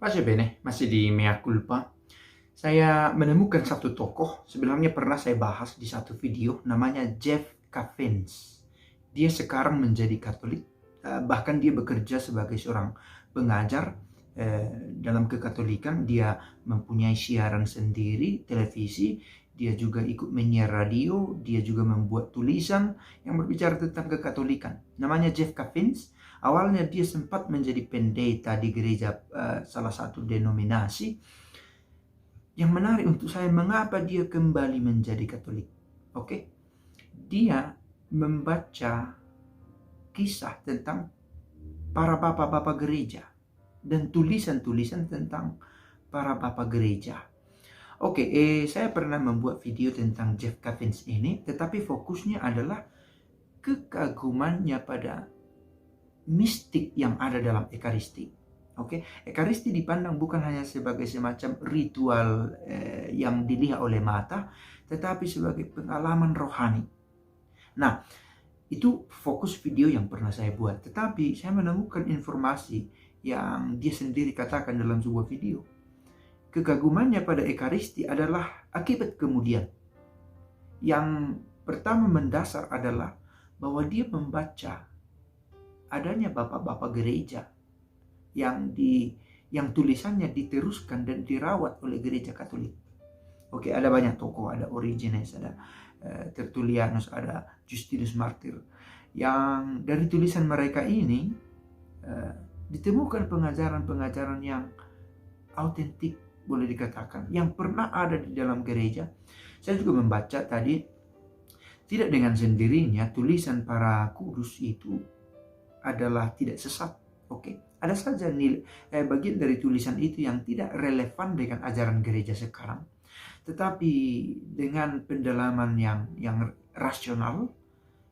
Pace bene, masih di mea culpa. Saya menemukan satu tokoh, sebenarnya pernah saya bahas di satu video, namanya Jeff Cavins. Dia sekarang menjadi Katolik, bahkan dia bekerja sebagai seorang pengajar dalam kekatolikan. Dia mempunyai siaran sendiri, televisi, dia juga ikut menyiar radio, dia juga membuat tulisan yang berbicara tentang kekatolikan. Namanya Jeff Cavins. Awalnya dia sempat menjadi pendeta di gereja salah satu denominasi. Yang menarik untuk saya, mengapa dia kembali menjadi Katolik? Oke, dia membaca kisah tentang para bapak-bapak gereja dan tulisan-tulisan tentang para bapak gereja. Oke, saya pernah membuat video tentang Jeff Cavins ini, tetapi fokusnya adalah kekagumannya pada mistik yang ada dalam Ekaristi. Oke, Ekaristi dipandang bukan hanya sebagai semacam ritual yang dilihat oleh mata, tetapi sebagai pengalaman rohani. Nah, itu fokus video yang pernah saya buat. Tetapi saya menemukan informasi yang dia sendiri katakan dalam sebuah video. Kekagumannya pada Ekaristi adalah akibat kemudian. Yang pertama mendasar adalah bahwa dia membaca adanya bapak-bapak gereja yang tulisannya diteruskan dan dirawat oleh gereja Katolik. Oke, ada banyak tokoh, ada Origenes, ada Tertullianus, ada Justinus Martyr. Yang dari tulisan mereka ini ditemukan pengajaran-pengajaran yang autentik, boleh dikatakan, yang pernah ada di dalam gereja. Saya juga membaca tadi, tidak dengan sendirinya tulisan para kudus itu adalah tidak sesat. Oke, ada saja bagian dari tulisan itu yang tidak relevan dengan ajaran gereja sekarang, tetapi dengan pendalaman yang rasional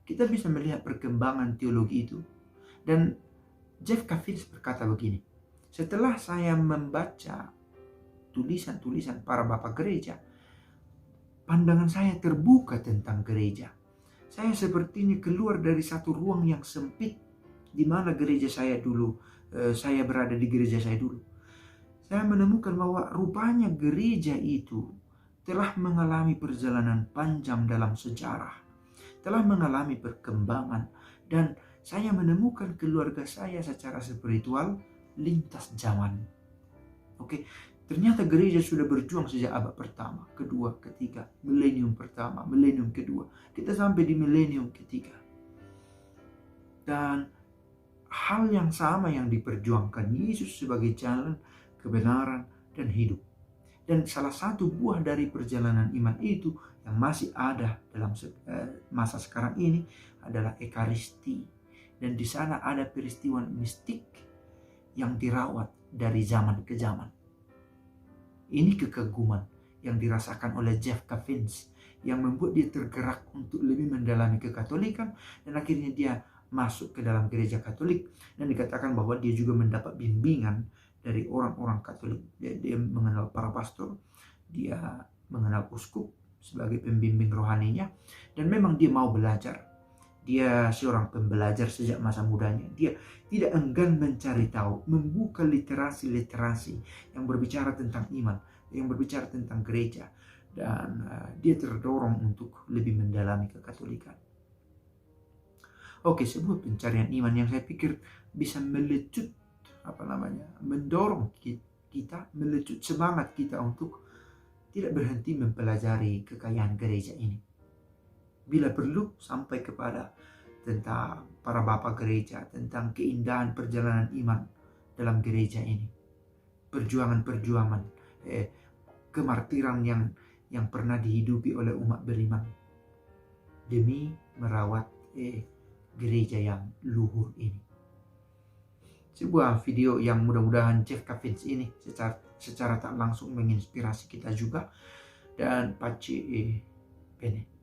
kita bisa melihat perkembangan teologi itu. Dan Jeff Cavins berkata begini, setelah saya membaca tulisan-tulisan para bapak gereja, pandangan saya terbuka tentang gereja. Saya sepertinya keluar dari satu ruang yang sempit di mana gereja saya dulu, saya berada di gereja saya dulu. Saya menemukan bahwa rupanya gereja itu telah mengalami perjalanan panjang dalam sejarah, telah mengalami perkembangan, dan saya menemukan keluarga saya secara spiritual lintas zaman. Oke, ternyata gereja sudah berjuang sejak abad pertama, kedua, ketiga, milenium pertama, milenium kedua, kita sampai di milenium ketiga. Dan hal yang sama yang diperjuangkan Yesus sebagai jalan, kebenaran, dan hidup. Dan salah satu buah dari perjalanan iman itu yang masih ada dalam masa sekarang ini adalah Ekaristi. Dan di sana ada peristiwa mistik yang dirawat dari zaman ke zaman. Ini kekaguman yang dirasakan oleh Jeff Cavins yang membuat dia tergerak untuk lebih mendalami kekatolikan, dan akhirnya dia masuk ke dalam gereja Katolik, dan dikatakan bahwa dia juga mendapat bimbingan dari orang-orang Katolik. Dia mengenal para pastor, dia mengenal uskup sebagai pembimbing rohaninya, dan memang dia mau belajar. Dia seorang pembelajar sejak masa mudanya. Dia tidak enggan mencari tahu, membuka literasi-literasi yang berbicara tentang iman, yang berbicara tentang gereja, dan dia terdorong untuk lebih mendalami kekatolikan. Oke, sebuah pencarian iman yang saya pikir bisa melecut mendorong kita, melecut semangat kita untuk tidak berhenti mempelajari kekayaan gereja ini. Bila perlu sampai kepada tentang para bapak gereja, tentang keindahan perjalanan iman dalam gereja ini, perjuangan-perjuangan, kemartiran yang pernah dihidupi oleh umat beriman demi merawat gereja yang luhur ini. Sebuah video yang mudah-mudahan Jeff Cavins ini secara tak langsung menginspirasi kita juga. Dan pace bene.